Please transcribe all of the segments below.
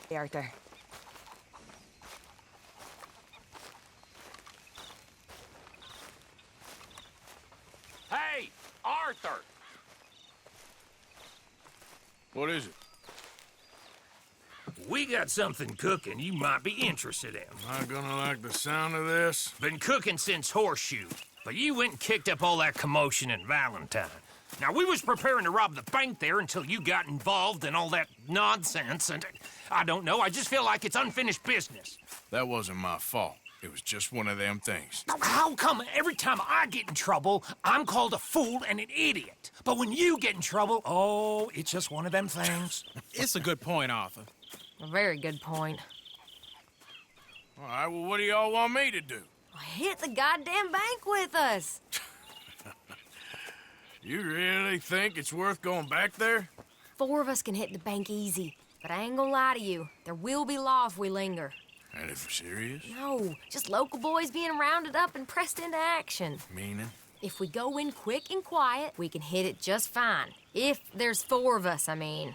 Hey, Arthur. Hey, Arthur! What is it? We got something cooking you might be interested in. Am I gonna like the sound of this? Been cooking since Horseshoe, but you went and kicked up all that commotion in Valentine. Now, we was preparing to rob the bank there until you got involved in all that nonsense, and I don't know, I just feel like it's unfinished business. That wasn't my fault. It was just one of them things. How come every time I get in trouble, I'm called a fool and an idiot? But when you get in trouble, oh, it's just one of them things. It's a good point, Arthur. A very good point. All right, well, what do y'all want me to do? Hit the goddamn bank with us. You really think it's worth going back there? 4 of us can hit the bank easy. But I ain't gonna lie to you. There will be law if we linger. And if we're serious? No, just local boys being rounded up and pressed into action. Meaning? If we go in quick and quiet, we can hit it just fine. If there's 4 of us, I mean.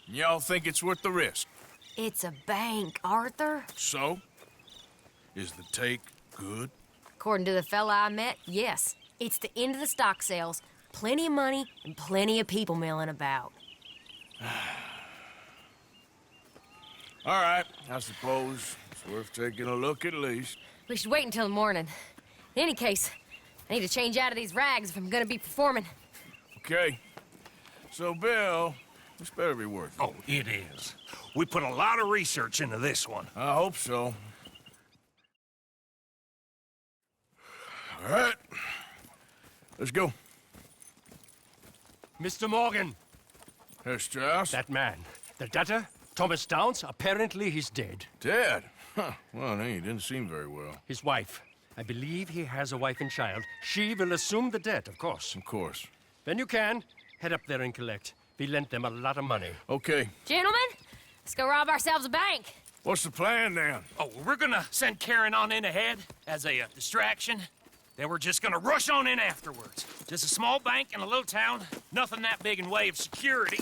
Y'all think it's worth the risk? It's a bank, Arthur. So? Is the take good? According to the fella I met, yes. It's the end of the stock sales. Plenty of money and plenty of people milling about. All right, I suppose it's worth taking a look at least. We should wait until the morning. In any case, I need to change out of these rags if I'm gonna be performing. Okay. So, Bill, this better be worth it. Oh, it is. We put a lot of research into this one. I hope so. All right. Let's go. Mr. Morgan, Herr Strauss? that man, the debtor, Thomas Downs, apparently he's dead. Dead? Huh. Well, no, he didn't seem very well. His wife, I believe he has a wife and child. She will assume the debt, of course. Of course. When you can, head up there and collect. We lent them a lot of money. Okay. Gentlemen, let's go rob ourselves a bank. What's the plan, then? Oh, we're gonna send Karen on in ahead as a distraction. Then we're just gonna rush on in afterwards. Just a small bank in a little town. Nothing that big in way of security.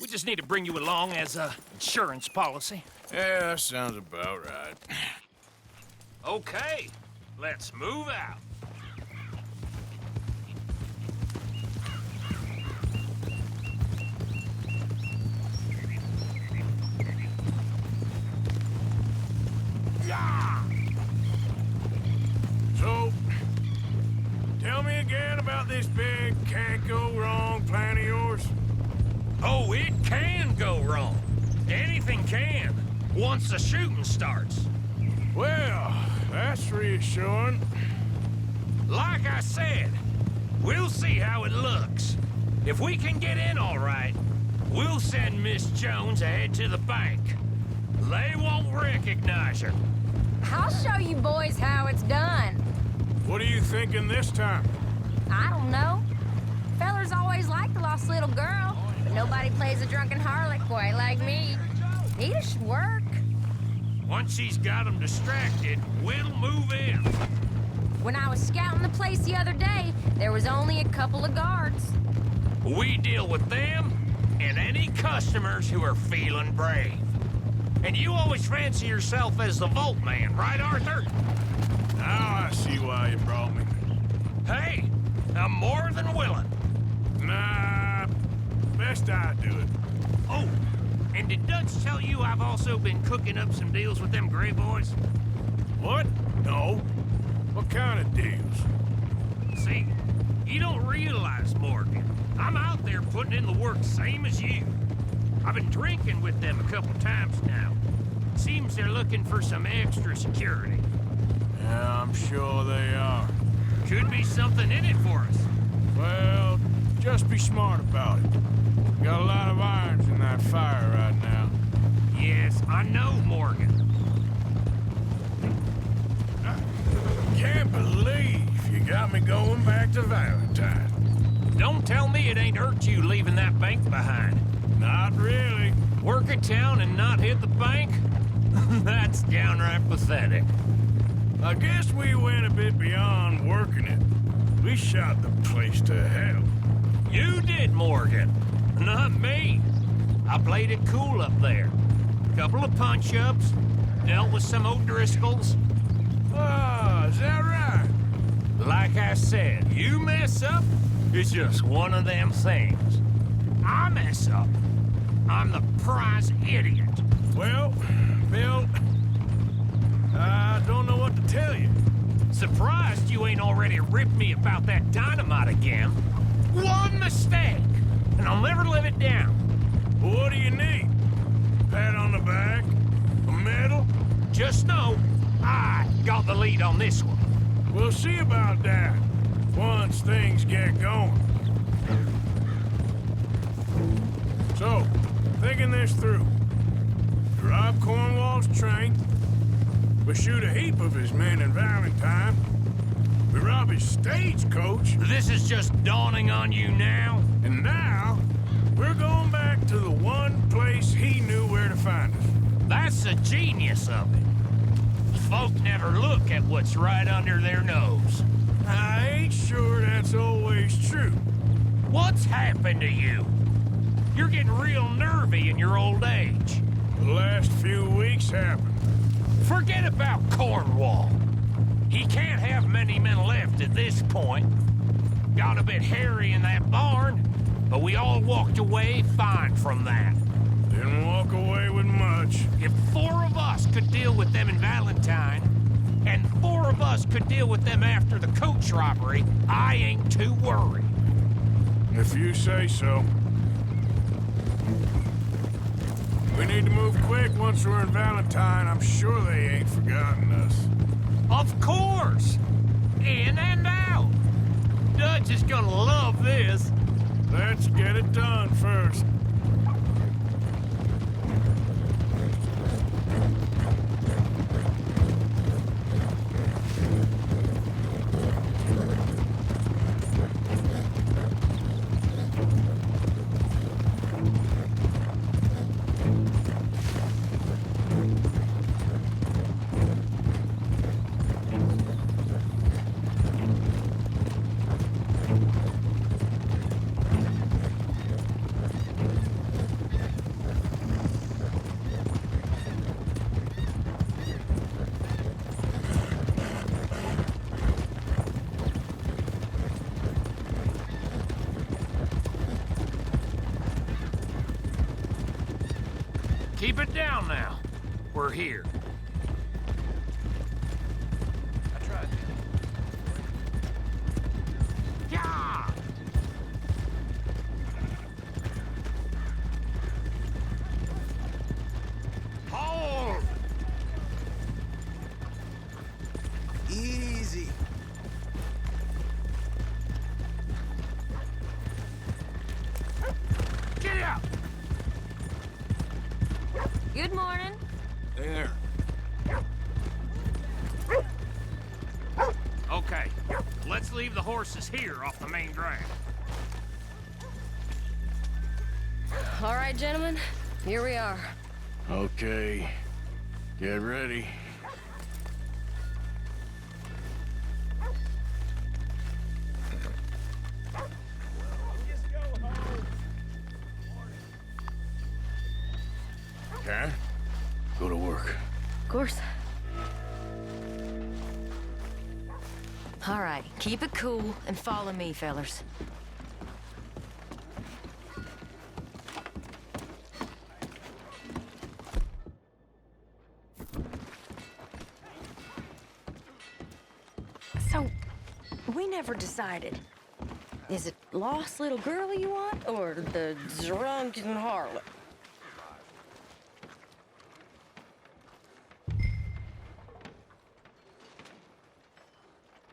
We just need to bring you along as a insurance policy. Yeah, that sounds about right. Okay, let's move out. Yeah! So, tell me again about this big can't-go-wrong plan of yours. Oh, it can go wrong. Anything can, once the shooting starts. Well, that's reassuring. Like I said, we'll see how it looks. If we can get in all right, we'll send Miss Jones ahead to the bank. They won't recognize her. I'll show you boys how it's done. What are you thinking this time? I don't know. Fellers always like the lost little girl, but nobody plays a drunken harlot quite like me. Nita should work. Once she's got them distracted, we'll move in. When I was scouting the place the other day, there was only a couple of guards. We deal with them and any customers who are feeling brave. And you always fancy yourself as the Vault Man, right, Arthur? Now I see why you brought me. Hey, I'm more than willing. Nah, best I do it. Oh, and did Dutch tell you I've also been cooking up some deals with them Gray Boys? What? No. What kind of deals? See, you don't realize, Morgan. I'm out there putting in the work same as you. I've been drinking with them a couple times now. Seems they're looking for some extra security. Yeah, I'm sure they are. Could be something in it for us. Well, just be smart about it. Got a lot of irons in that fire right now. Yes, I know, Morgan. I can't believe you got me going back to Valentine. Don't tell me it ain't hurt you leaving that bank behind. Not really. Work a town and not hit the bank? That's downright pathetic. I guess we went a bit beyond working it. We shot the place to hell. You did, Morgan. Not me. I played it cool up there. Couple of punch-ups. Dealt with some O'Driscolls. Ah, is that right? Like I said, you mess up, it's just one of them things. I mess up, I'm the prize idiot. Well, Bill, I don't know what to tell you. Surprised you ain't already ripped me about that dynamite again. One mistake, and I'll never live it down. What do you need? Pat on the back? A medal? Just know, I got the lead on this one. We'll see about that once things get going. So, thinking this through. Rob Cornwall's train. We shoot a heap of his men in Valentine. We rob his stagecoach. This is just dawning on you now? And now, we're going back to the one place he knew where to find us. That's the genius of it. Folk never look at what's right under their nose. I ain't sure that's always true. What's happened to you? You're getting real nervy in your old age. The last few weeks happened. Forget about Cornwall. He can't have many men left at this point. Got a bit hairy in that barn, but we all walked away fine from that. Didn't walk away with much. If 4 of us could deal with them in Valentine, and 4 of us could deal with them after the coach robbery, I ain't too worried. If you say so. We need to move quick once we're in Valentine. I'm sure they ain't forgotten us. Of course! In and out! Dutch is gonna love this. Let's get it done first. Keep it down now. We're here. I tried. Yeah! Hold! Easy. Get out! Good morning. There. Okay, let's leave the horses here off the main drag. All right, gentlemen, here we are. Okay. Get ready. Karen, go to work. Of course. All right, keep it cool and follow me, fellers. So, we never decided. Is it lost little girl you want, or the drunken harlot?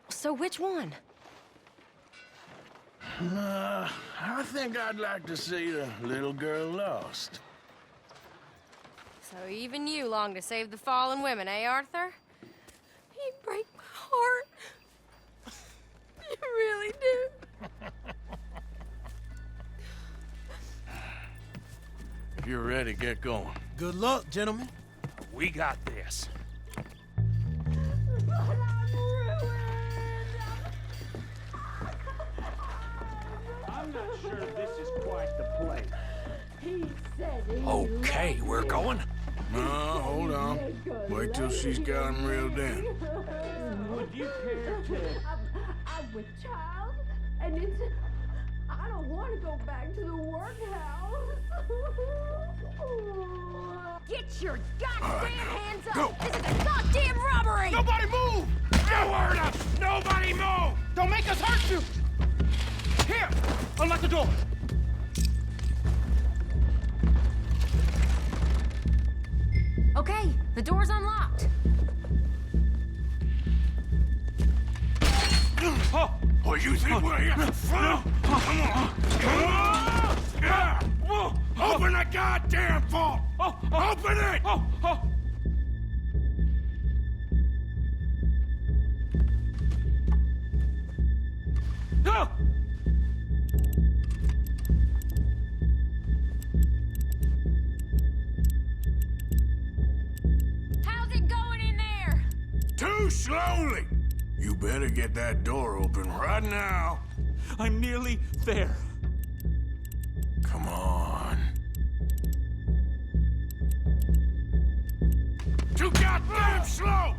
So which one? I think I'd like to see the little girl lost. So even you long to save the fallen women, eh, Arthur? You break my heart. You really do. If you're ready, get going. Good luck, gentlemen. We got this. I'm not sure this is quite the place. Okay, we're going. No, hold on. Wait till she's got him reeled in. Would you care to... I'm with child, and it's... I don't want to go back to the workhouse. Get your goddamn hands up! Go. This is a goddamn robbery! Nobody move! No word up! Nobody move! Don't make us hurt you! Here! Unlock the door! Okay, the door's unlocked. Oh! Oh, you think we're here? Come on! Come on! Yeah. Open the goddamn vault! Open it! No! How's it going in there? Too slowly! You better get that door open right now. I'm nearly there. Come on. Too goddamn slow!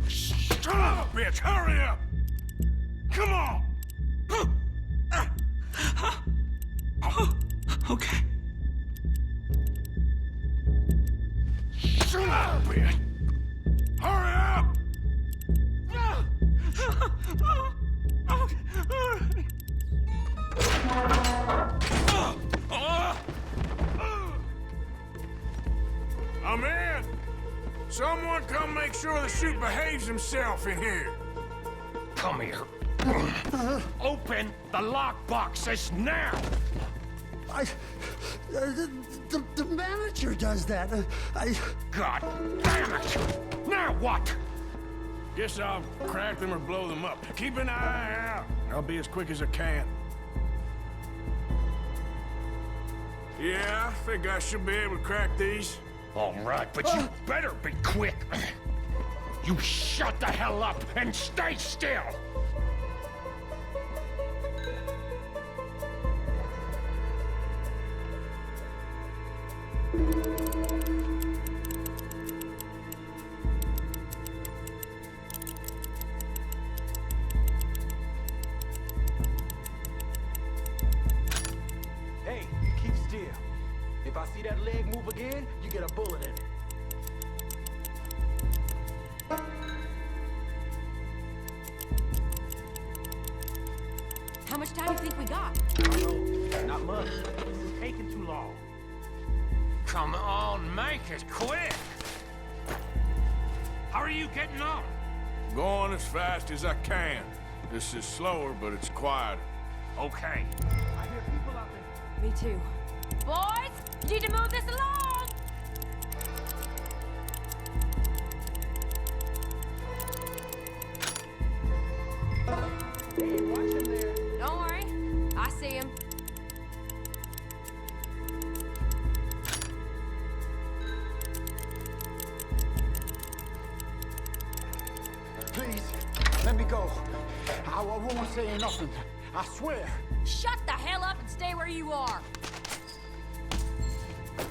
Shut up, bitch! Hurry up! Come on! Okay. Shut up, bitch! Hurry up! I'm in! Someone come make sure the chute behaves himself in here. Come here. Open the lockboxes now! The manager does that. God damn it! Now what? Guess I'll crack them or blow them up. Keep an eye out. I'll be as quick as I can. Yeah, I think I should be able to crack these. All right, but you better be quick. You shut the hell up and stay still! Hey, keep still. If I see that leg move again, you get a bullet in it. How much time do you think we got? Not much. This is taking too long. Come on, make it quick! How are you getting on? Going as fast as I can. This is slower, but it's quieter. Okay. I hear people out there. Me too. Boys, you need to move this along! Hey, watch him there. Don't worry, I see him. Please, let me go. I won't say nothing. I swear. Shut the hell up and stay where you are.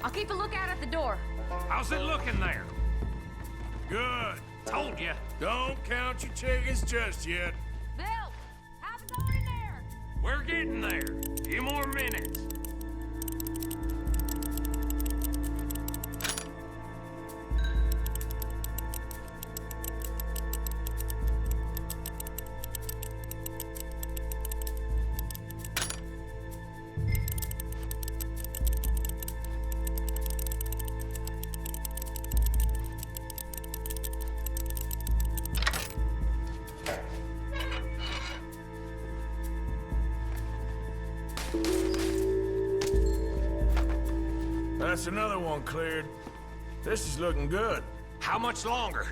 I'll keep a lookout at the door. How's it looking there? Good. Told you. Don't count your chickens just yet. Bill, how's it going in there? We're getting there. Few more minutes. That's another one cleared. This is looking good. How much longer?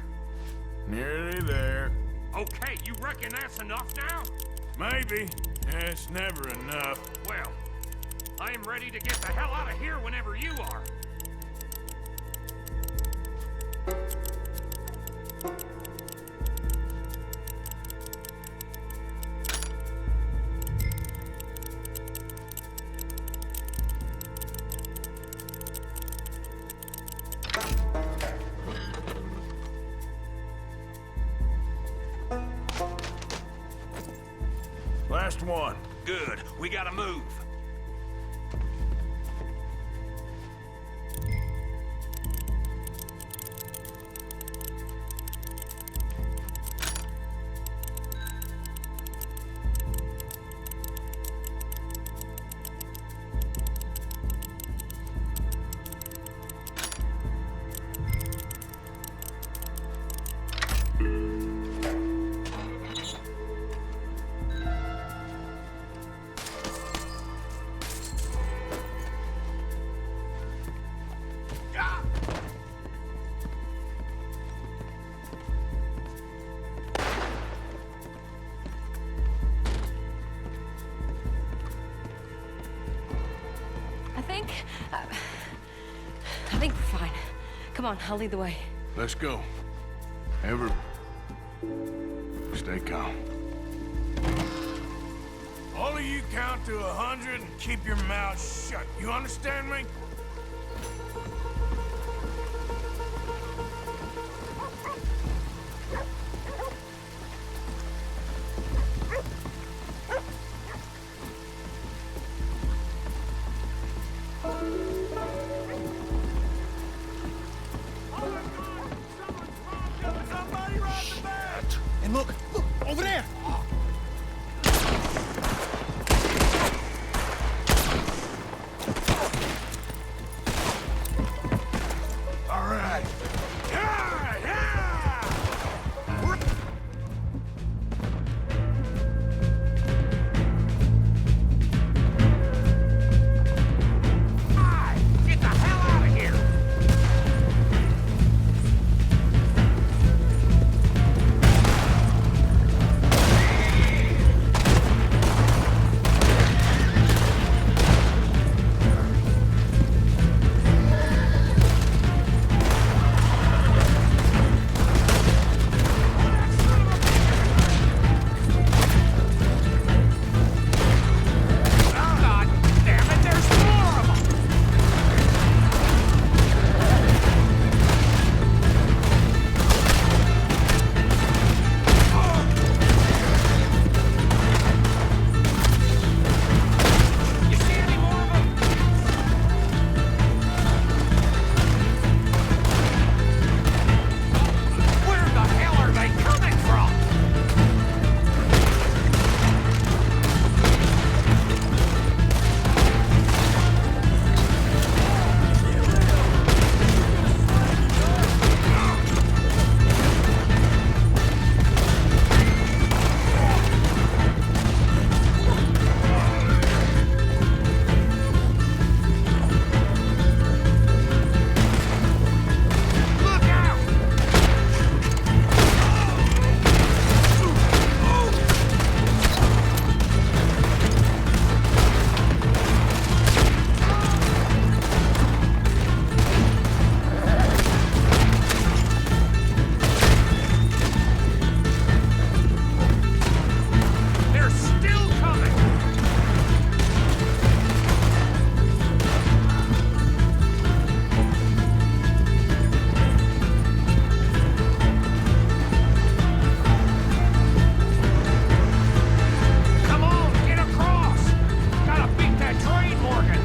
Nearly there. Okay, you reckon that's enough now? Maybe. It's never enough. Well, I am ready to get the hell out of here whenever you are. Last one. Good. We gotta move. I think we're fine. Come on, I'll lead the way. Let's go. Stay calm. All of you count to 100 and keep your mouths shut. You understand me? And look, over there! All right. Yeah, yeah! Get the hell out of here! God damn it, there's more of them! You see any more of them? Where the hell are they coming from? Look out! They're still coming! Come on, get across! Gotta beat that train, Morgan!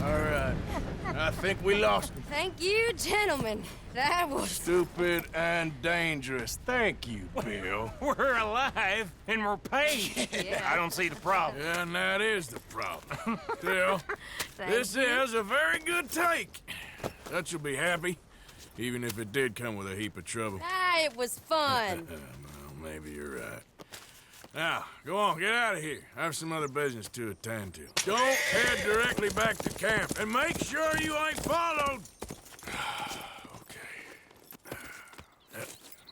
All right. I think we lost him. Thank you, gentlemen. That was... Stupid and dangerous. Thank you, Bill. We're alive and we're paid. Yeah. I don't see the problem. Yeah, and that is the problem. Still, Thank this you. is a very good take. Dutch will be happy, even if it did come with a heap of trouble. Ah, it was fun. Well, maybe you're right. Now, go on, get out of here. I have some other business to attend to. Don't head directly back to camp, and make sure you ain't followed. Okay.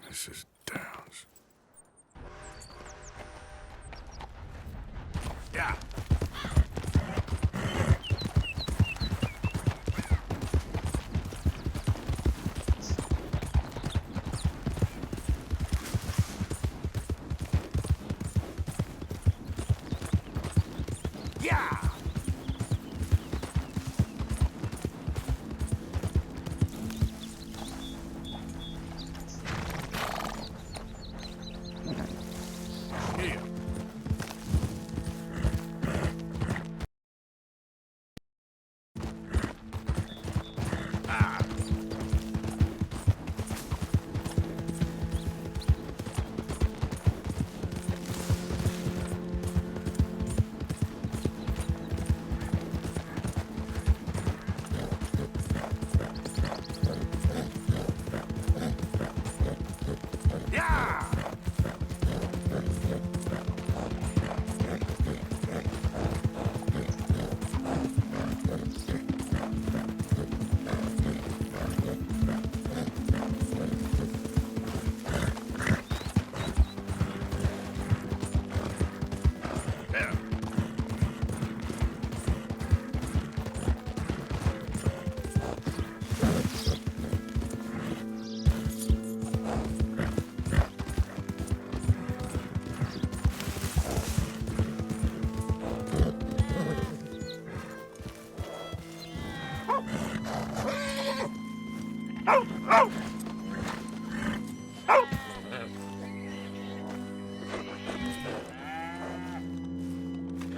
This is Downs. Yeah. Yeah! Here. Yeah! Yeah.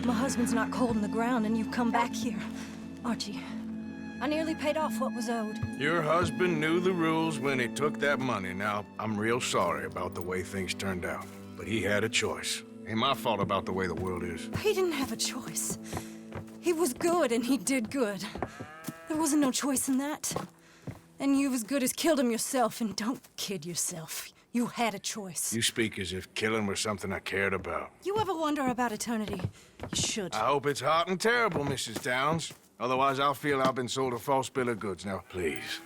My husband's not cold in the ground, and you've come back here. Archie, I nearly paid off what was owed. Your husband knew the rules when he took that money. Now, I'm real sorry about the way things turned out. But he had a choice. Ain't my fault about the way the world is. He didn't have a choice. He was good, and he did good. There wasn't no choice in that. And you've as good as killed him yourself, and don't kid yourself. You had a choice. You speak as if killing was something I cared about. You ever wonder about eternity? You should. I hope it's hot and terrible, Mrs. Downs. Otherwise, I'll feel I've been sold a false bill of goods. Now, please,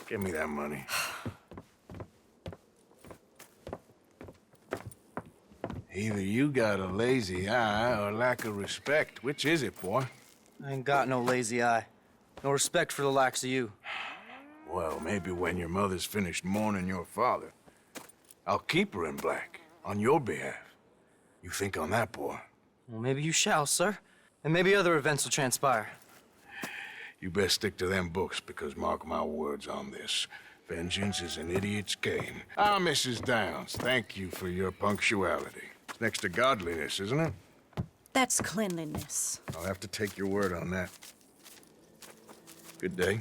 give me that money. Either you got a lazy eye or lack of respect. Which is it, boy? I ain't got no lazy eye. No respect for the likes of you. Well, maybe when your mother's finished mourning your father, I'll keep her in black on your behalf. You think on that, boy? Well, maybe you shall, sir. And maybe other events will transpire. You best stick to them books, because mark my words on this. Vengeance is an idiot's game. Ah, Mrs. Downs, thank you for your punctuality. It's next to godliness, isn't it? That's cleanliness. I'll have to take your word on that. Good day.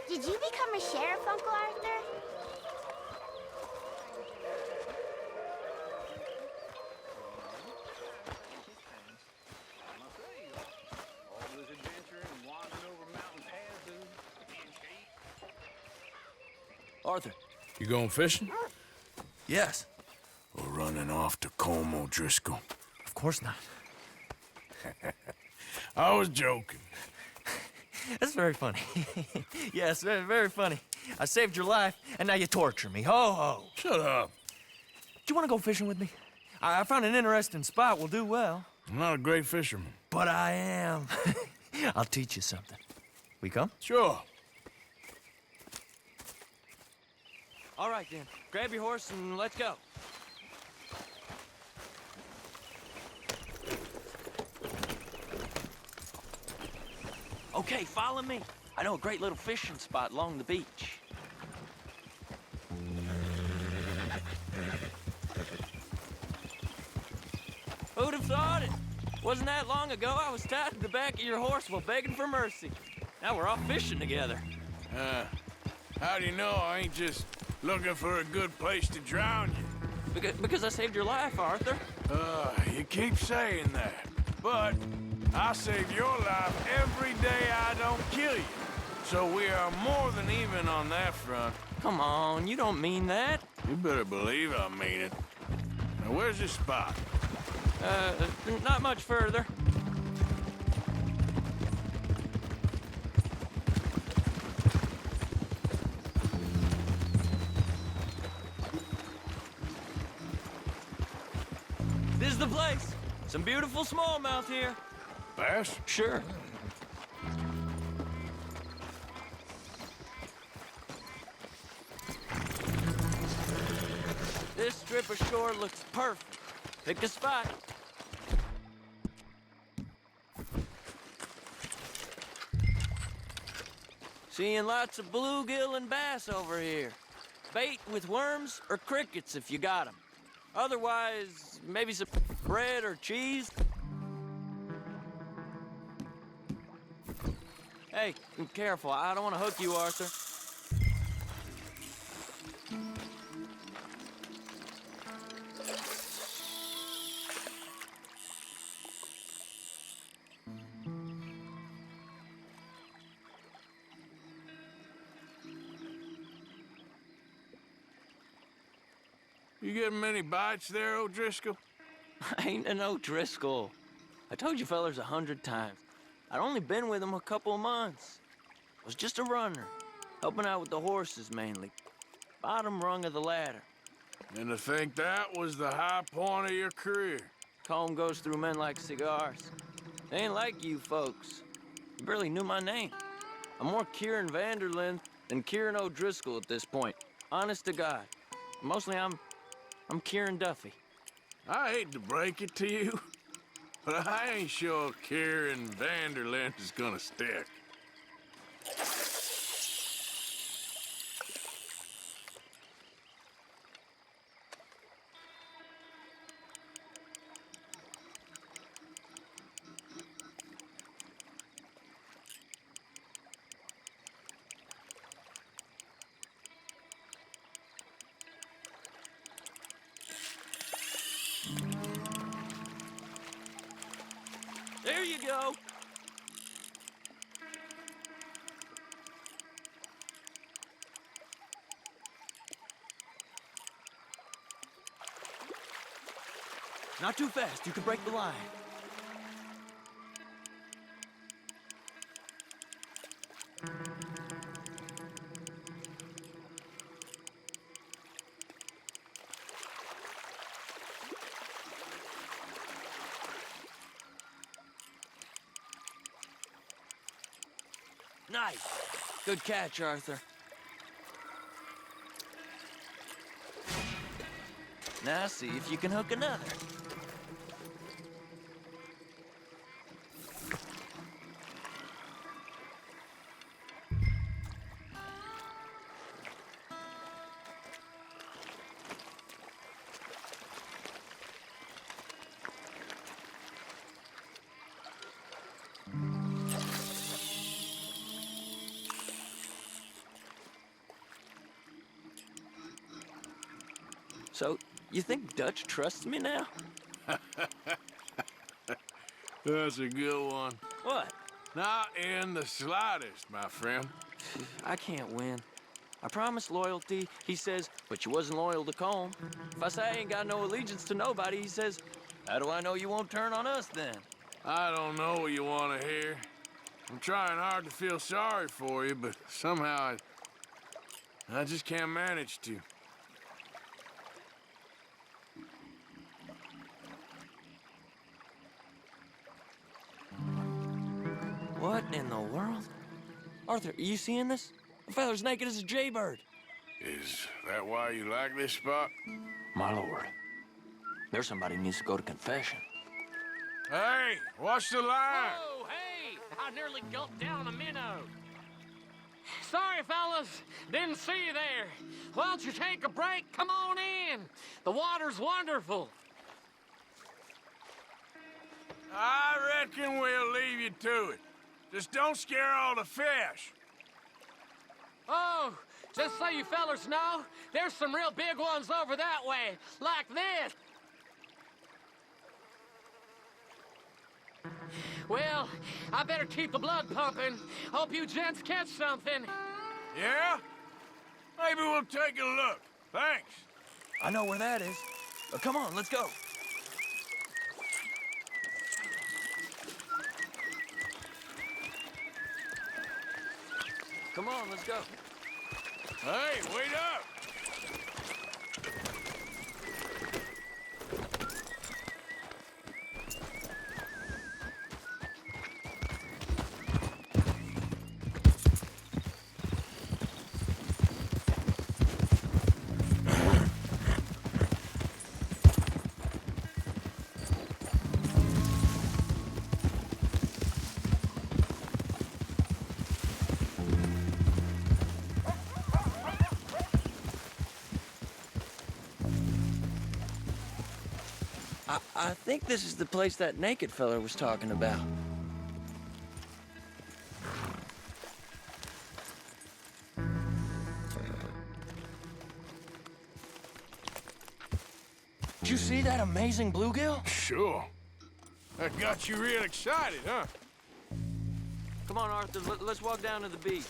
Did you become a sheriff, Uncle Arthur? Arthur. You going fishing? Yes. All running off to Colm O'Driscoll? Of course not. I was joking. That's very funny. Yes, very, very funny. I saved your life, and now you torture me. Ho, ho. Shut up. Do you want to go fishing with me? I found an interesting spot. We'll do well. I'm not a great fisherman. But I am. I'll teach you something. We come? Sure. All right, then. Grab your horse and let's go. Okay, follow me. I know a great little fishing spot along the beach. Who'd have thought it? Wasn't that long ago I was tied to the back of your horse while begging for mercy. Now we're off fishing together. How do you know I ain't just looking for a good place to drown you? Because I saved your life, Arthur. You keep saying that. But I save your life every day I don't kill you. So we are more than even on that front. Come on, you don't mean that. You better believe I mean it. Now, where's this spot? Not much further. This is the place. Some beautiful smallmouth here. Bass? Sure. This strip of shore looks perfect. Pick a spot. Seeing lots of bluegill and bass over here. Bait with worms or crickets if you got them. Otherwise, maybe some bread or cheese. Hey, be careful. I don't want to hook you, Arthur. You getting many bites there, O'Driscoll? I ain't an O'Driscoll. I told you fellers 100 times. I'd only been with him a couple of months. I was just a runner, helping out with the horses mainly. Bottom rung of the ladder. And to think that was the high point of your career. Colm goes through men like cigars. They ain't like you folks. You barely knew my name. I'm more Kieran Vanderlyn than Kieran O'Driscoll at this point. Honest to God. Mostly I'm Kieran Duffy. I hate to break it to you, but I ain't sure Kieran Vanderlyn is gonna stick. There you go. Not too fast. You could break the line. Nice. Good catch, Arthur. Now see if you can hook another. So, you think Dutch trusts me now? That's a good one. What? Not in the slightest, my friend. I can't win. I promised loyalty, he says, but you wasn't loyal to Colm. If I say I ain't got no allegiance to nobody, he says, how do I know you won't turn on us then? I don't know what you want to hear. I'm trying hard to feel sorry for you, but somehow I just can't manage to. What in the world? Arthur, are you seeing this? The fella's naked as a jaybird. Is that why you like this spot? My lord, there's somebody who needs to go to confession. Hey, watch the line! Oh, hey! I nearly gulped down a minnow. Sorry, fellas. Didn't see you there. Why don't you take a break? Come on in. The water's wonderful. I reckon we'll leave you to it. Just don't scare all the fish. Oh, just so you fellas know, there's some real big ones over that way, like this. Well, I better keep the blood pumping. Hope you gents catch something. Yeah? Maybe we'll take a look. Thanks. I know where that is. Come on, let's go. Come on, let's go. Hey, wait up! I think this is the place that naked fella was talking about. Did you see that amazing bluegill? Sure. That got you real excited, huh? Come on, Arthur, let's walk down to the beach.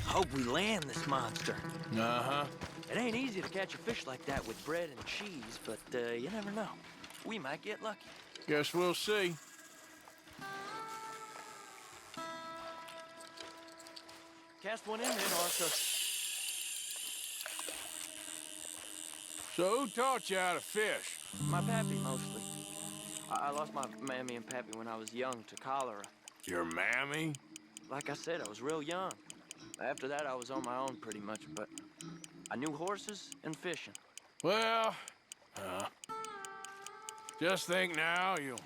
Hope we land this monster. Uh-huh. It ain't easy to catch a fish like that with bread and cheese, but you never know. We might get lucky. Guess we'll see. Cast one in then, Arthur. So who taught you how to fish? My pappy, mostly. I lost my mammy and pappy when I was young to cholera. Your mammy? Like I said, I was real young. After that, I was on my own pretty much, but I knew horses and fishing. Well, just think now you'll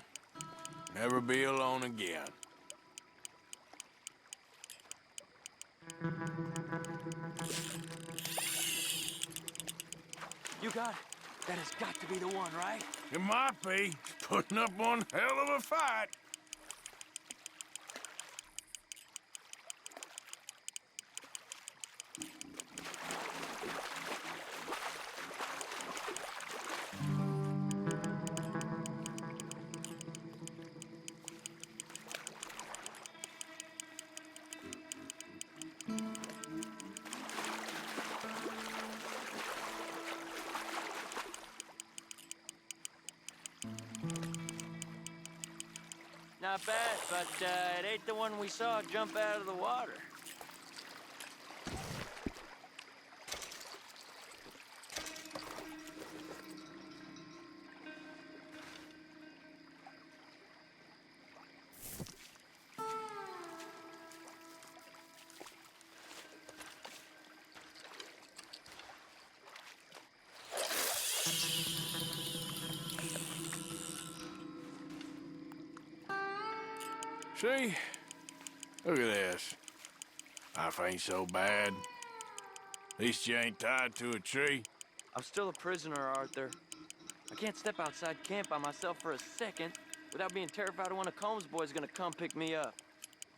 never be alone again. You got it. That has got to be the one, right? It might be. It's putting up one hell of a fight. Not bad, but it ain't the one we saw jump out of the water. See? Look at this. Life ain't so bad. At least you ain't tied to a tree. I'm still a prisoner, Arthur. I can't step outside camp by myself for a second without being terrified of one of Combs' boys gonna come pick me up.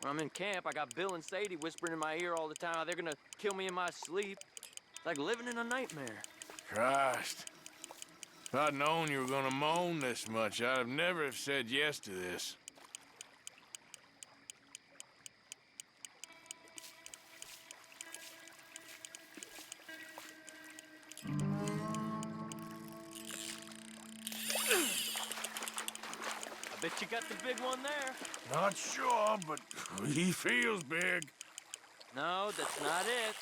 When I'm in camp, I got Bill and Sadie whispering in my ear all the time how they're gonna kill me in my sleep. It's like living in a nightmare. Christ. If I'd known you were gonna moan this much, I'd have never have said yes to this. Bet you got the big one there. Not sure, but he feels big. No, that's not it.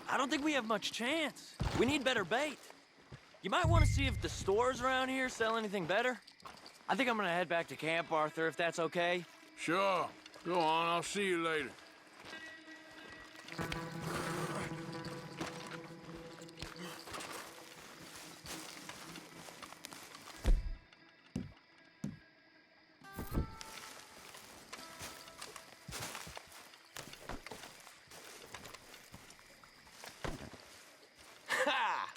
I don't think we have much chance. We need better bait. You might want to see if the stores around here sell anything better. I think I'm gonna head back to camp, Arthur, if that's okay. Sure. Go on, I'll see you later. Ha!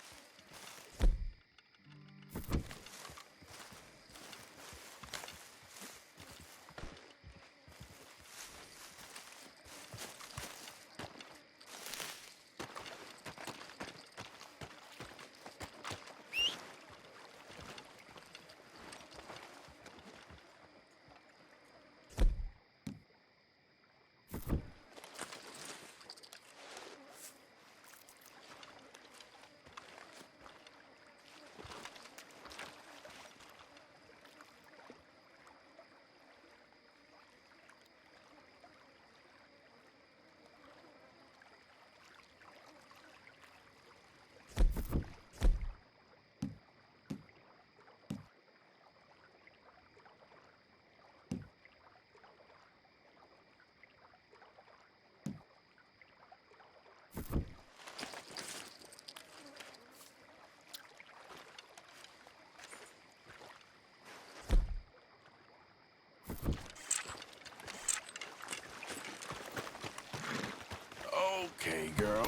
Okay, girl.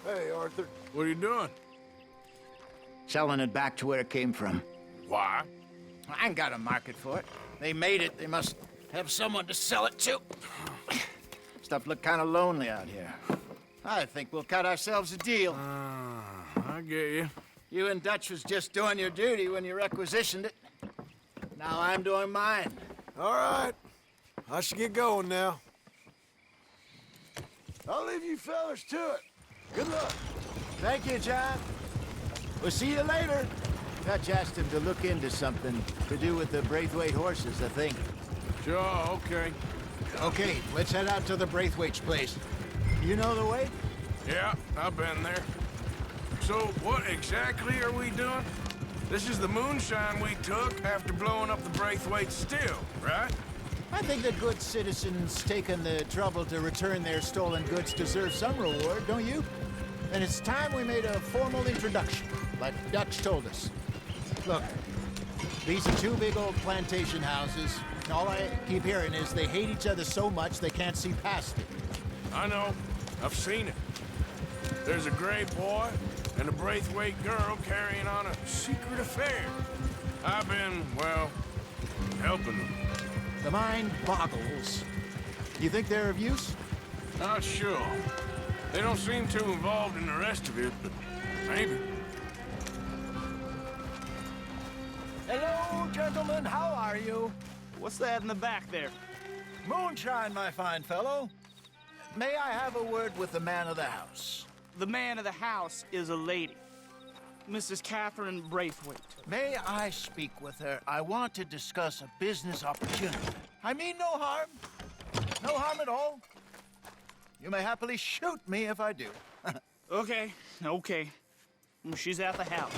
Hey, Arthur. What are you doing? Selling it back to where it came from. Why? I ain't got a market for it. They made it. They must have someone to sell it to. Stuff look kind of lonely out here. I think we'll cut ourselves a deal. I get you. You and Dutch was just doing your duty when you requisitioned it. Now I'm doing mine. All right. I should get going now. I'll leave you fellas to it. Good luck. Thank you, John. We'll see you later. Dutch asked him to look into something to do with the Braithwaite horses, I think. Sure, okay. Okay, let's head out to the Braithwaite's place. You know the way? Yeah, I've been there. So, what exactly are we doing? This is the moonshine we took after blowing up the Braithwaite still, right? I think the good citizens taking the trouble to return their stolen goods deserve some reward, don't you? And it's time we made a formal introduction, like Dutch told us. Look, these are two big old plantation houses. All I keep hearing is they hate each other so much they can't see past it. I know. I've seen it. There's a gray boy and a Braithwaite girl carrying on a secret affair. I've been, well, helping them. The mind boggles. You think they're of use? Not sure. They don't seem too involved in the rest of it, but maybe. Hello, gentlemen. How are you? What's that in the back there? Moonshine, my fine fellow. May I have a word with the man of the house? The man of the house is a lady. Mrs. Catherine Braithwaite. May I speak with her? I want to discuss a business opportunity. I mean no harm. No harm at all. You may happily shoot me if I do. Okay. She's at the house.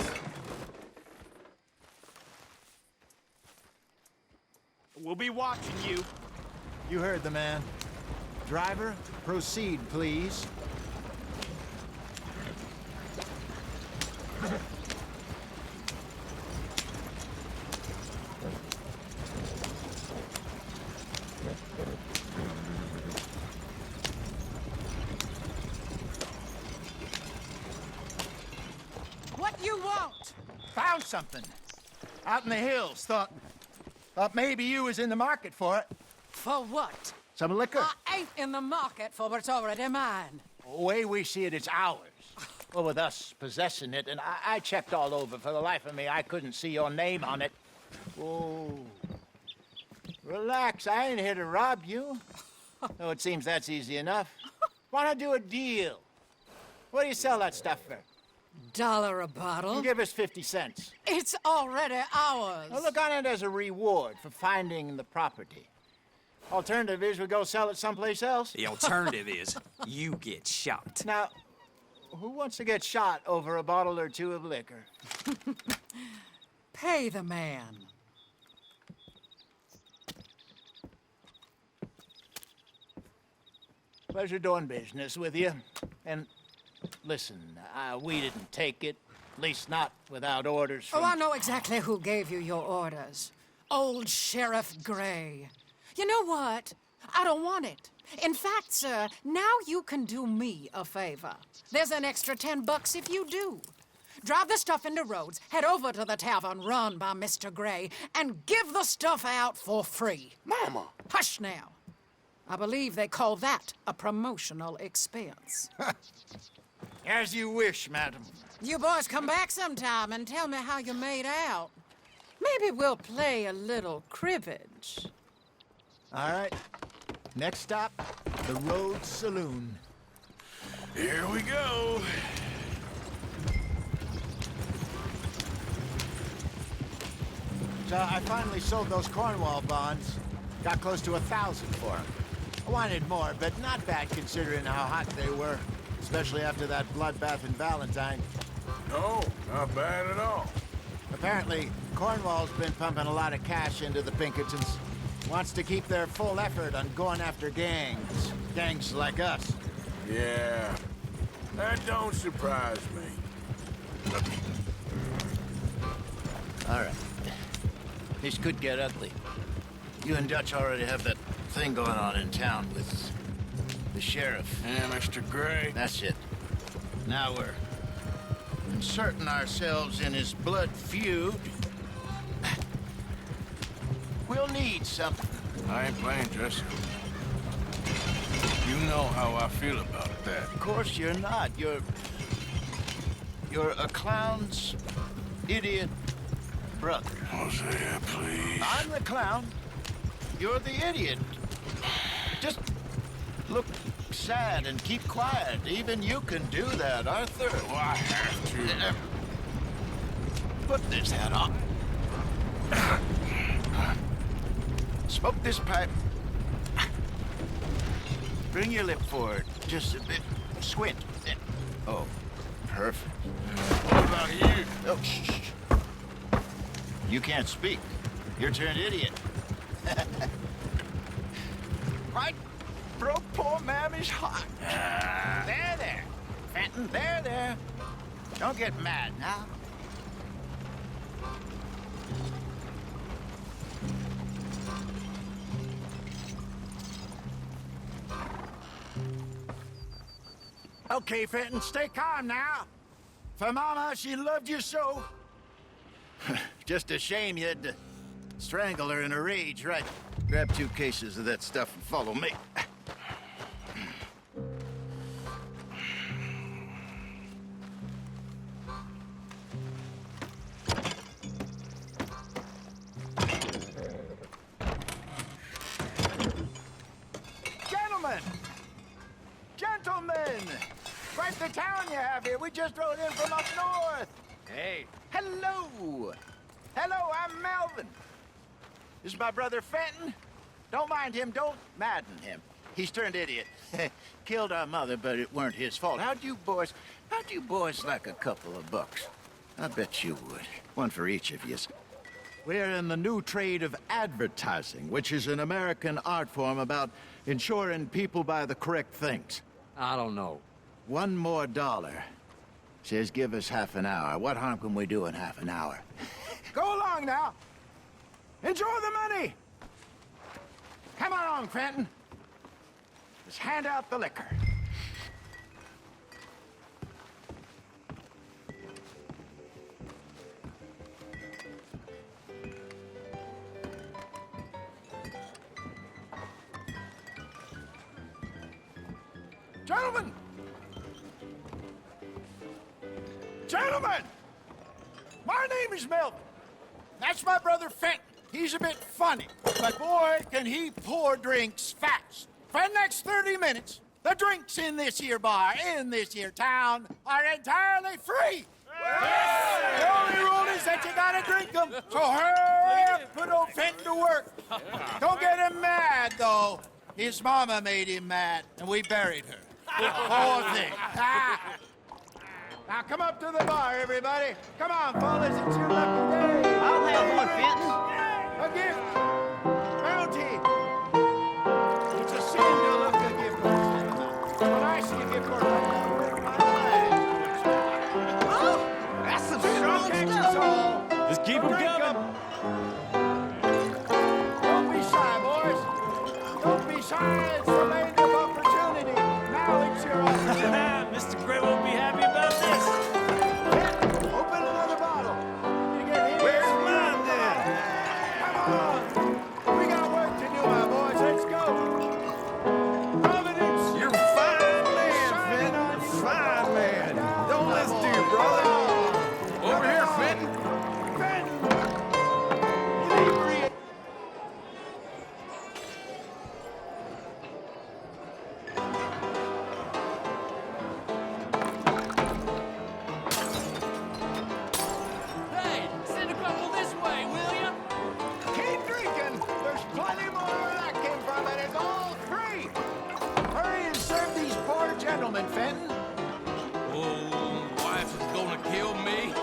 We'll be watching you. You heard the man. Driver, proceed, please. What you want? Found something. Out in the hills. Thought maybe you was in the market for it. For what? Some liquor. I ain't in the market for what's already mine. The way we see it, it's ours. Well, with us possessing it, and I checked all over. For the life of me, I couldn't see your name on it. Oh. Relax, I ain't here to rob you. Oh, it seems that's easy enough. Why not do a deal? What do you sell that stuff for? $1 a bottle? Give us 50 cents. It's already ours. Well, look on it as a reward for finding the property. Alternative is we go sell it someplace else. The alternative is you get shot. Now, who wants to get shot over a bottle or two of liquor? Pay the man. Pleasure doing business with you. And listen, we didn't take it. At least not without orders from... Oh, I know exactly who gave you your orders. Old Sheriff Gray. You know what? I don't want it. In fact, sir, now you can do me a favor. There's an extra $10 if you do. Drive the stuff into Rhodes, head over to the tavern run by Mr. Gray, and give the stuff out for free. Mama! Hush now. I believe they call that a promotional expense. As you wish, madam. You boys come back sometime and tell me how you made out. Maybe we'll play a little cribbage. All right. Next stop, the Rhodes Saloon. Here we go. So I finally sold those Cornwall bonds. Got close to 1,000 for them. I wanted more, but not bad considering how hot they were. Especially after that bloodbath in Valentine. No, not bad at all. Apparently, Cornwall's been pumping a lot of cash into the Pinkertons. Wants to keep their full effort on going after gangs. Gangs like us. Yeah, that don't surprise me. All right. This could get ugly. You and Dutch already have that thing going on in town with the sheriff. Yeah, Mr. Gray. That's it. Now we're inserting ourselves in his blood feud. We'll need something. I ain't playing, Jesse. You know how I feel about that. Of course you're not. You're a clown's idiot brother. Hosea, please. I'm the clown. You're the idiot. Just look sad and keep quiet. Even you can do that, Arthur. Oh, I have to. Put this hat on. Smoke this pipe. Bring your lip forward just a bit. Squint. Oh, perfect. What about you? Oh, shh. You can't speak. You're turned idiot. Right? Broke poor Mammy's heart. There. Fenton, there. Don't get mad now. Okay, Fenton, stay calm now. For Mama, she loved you so. Just a shame you had to strangle her in a rage, right? Grab 2 cases of that stuff and follow me. Gentlemen! Quite the town you have here. We just rode in from up north. Hey. Hello. Hello, I'm Melvin. This is my brother Fenton. Don't mind him, don't madden him. He's turned idiot. Killed our mother, but it weren't his fault. How'd you boys like a couple of bucks? I bet you would. One for each of yous. We're in the new trade of advertising, which is an American art form about ensuring people buy the correct things. I don't know. $1 more. Says give us half an hour. What harm can we do in half an hour? Go along now. Enjoy the money. Come along, Fenton. Let's hand out the liquor. Gentlemen! Gentlemen! My name is Melvin. That's my brother Fenton. He's a bit funny, but boy, can he pour drinks fast. For the next 30 minutes, the drinks in this here bar, in this here town, are entirely free. Yes! The only rule is that you gotta drink them. So hurry up, put old Fenton to work. Don't get him mad, though. His mama made him mad, and we buried her. Poor thing. Now come up to the bar, everybody. Come on, fellas, it's your lucky day. I'll have one, Fenton. A gift. Bounty. It's a sin to look a gift horse in the mouth. When I see a gift horse, I break my eyes. Oh, that's some strong stuff. Just keep them coming. Don't be shy, boys. Don't be shy. It's the land of opportunity. Now it's your opportunity. Mr. Gray won't be happy about this. Open another bottle. Where's mine then? Come on. We got work to do, my boys. Let's go. Providence. You're a fine man, Fenton. Fine man. Don't listen to your brother. Over here, Fenton. Hey, send a couple this way, will ya? Keep drinking. There's plenty more where that came from, and it's all free. Hurry and serve these poor gentlemen, Fenton. Oh, wife is gonna kill me.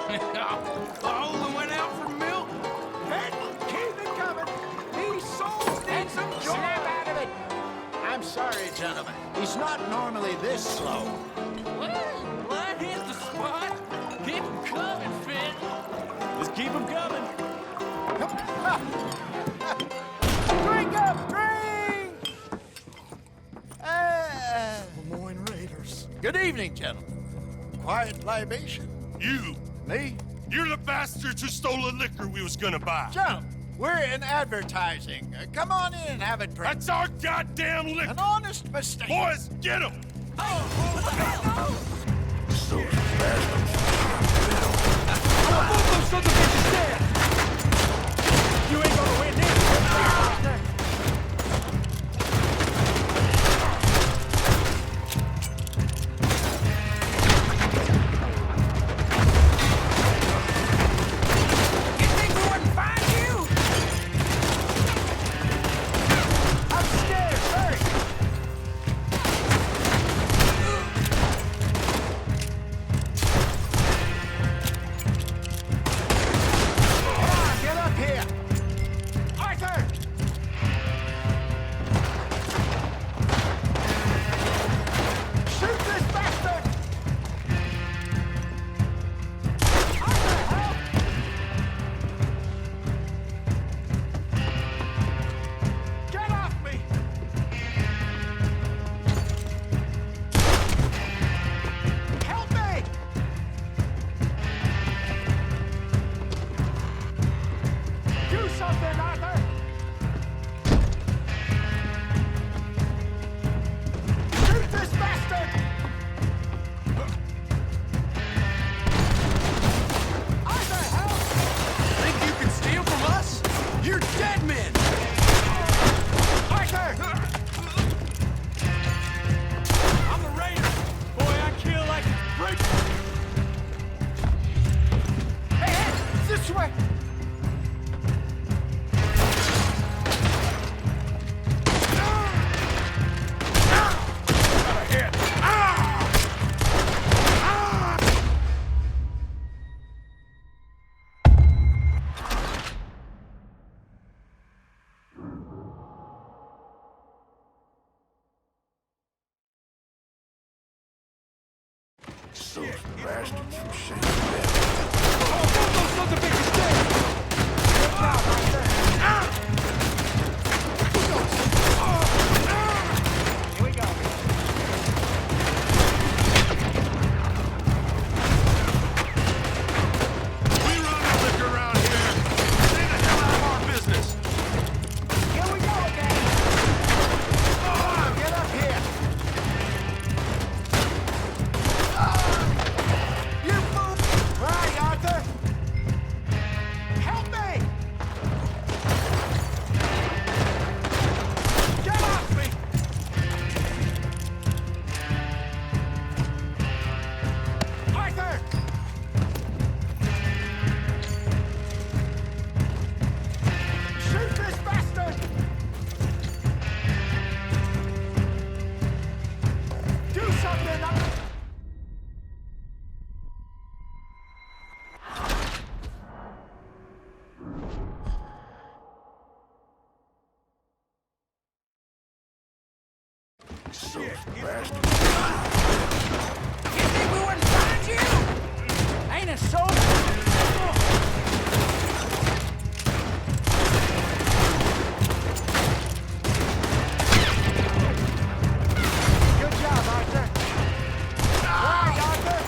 I only went out for milk. Fenton, keep it coming. These souls need some joy. Snap out of it. I'm sorry, gentlemen. He's not normally this slow. Well, that hit the spot. Keep 'em coming, Fenton. Just keep them coming. Drink up, drink! Lemoyne Raiders. Good evening, gentlemen. Quiet libation. You! Me? You're the bastards who stole the liquor we was gonna buy. Gentlemen, we're in advertising. Come on in and have a drink. That's our goddamn liquor! An honest mistake. Boys, get him! You ain't gonna win this. Upstairs, hurry! Come on, get up here! Arthur! Those bastards from St. Here we go. We run the liquor around here. Stay the hell out of our business. Here we go again. Get up here! You fool! All right, Arthur! Help me! Get off me! Arthur! Shoot this bastard! Do something! Shit, bastard. You think we wouldn't find you? Ain't it so? Good job, Arthur! All right, Arthur!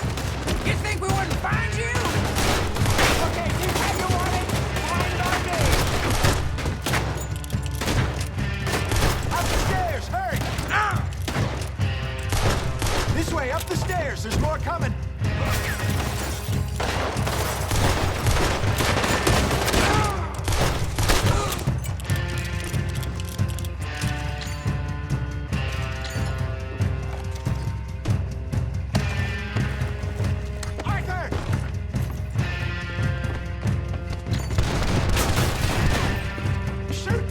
You think we wouldn't find you? Okay, keep how you want it. Find our day. Up the stairs, hurry! This way, up the stairs. There's more coming. Arthur! Shoot!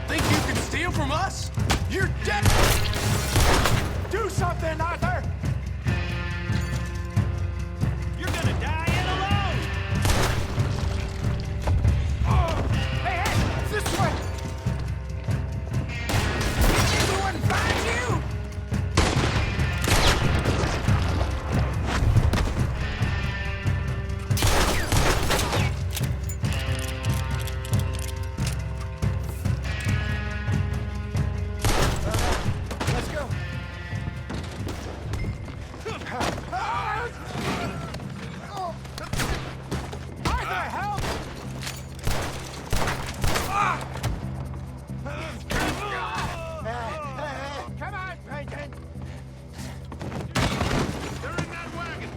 Think you can steal from us? You're dead! Do something, Arthur! You're gonna die in alone! Hey, hey! This way! You think we wouldn't find you? Let's go! Arthur, help! Come on, Brendan! They're in that wagon.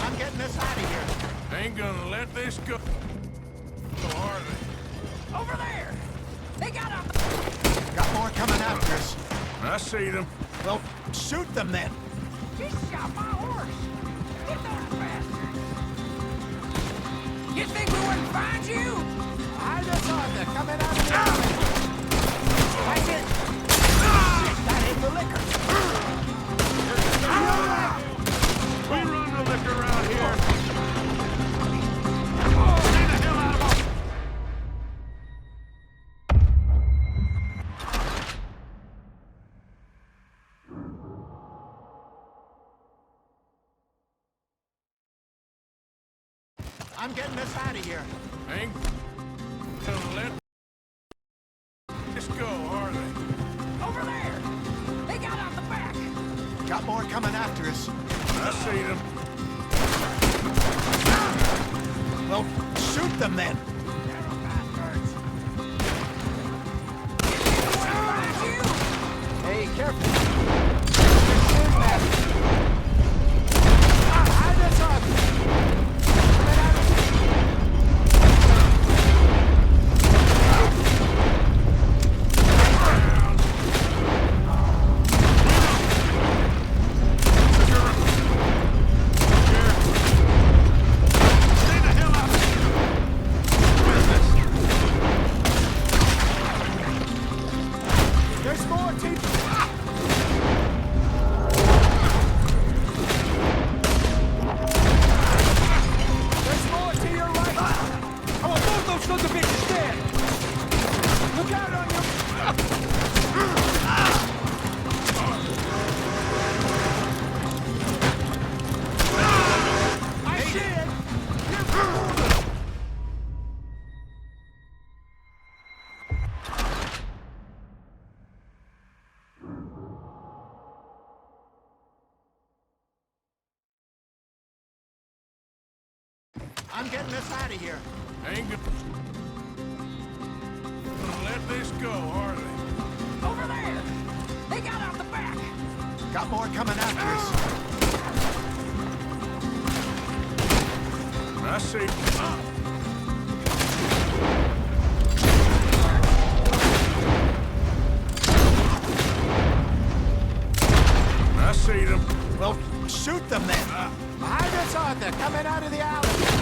I'm getting us out of here. Ain't gonna let this go. Oh, are they? Over there! They got up! Got more coming after us. I see them. Well, shoot them then. He shot my horse! Get those bastards! You think we wouldn't find you? Hide us on the coming out of the alley. That's it. That ain't the liquor. We run the liquor around here. Stay the hell out of our... I'm getting us out of here. Ain't gonna let this go, are they? Over there! They got out the back! Got more coming after us. I see them. Well, shoot them then. Hey, careful. Hide us on. Stay the hell out of here. I'm getting us out of here. Ain't gonna let this go, are they? Over there! They got out the back! Got more coming after us. I see. I see them. Well, shoot them then. Behind us, Arthur, coming out of the alley.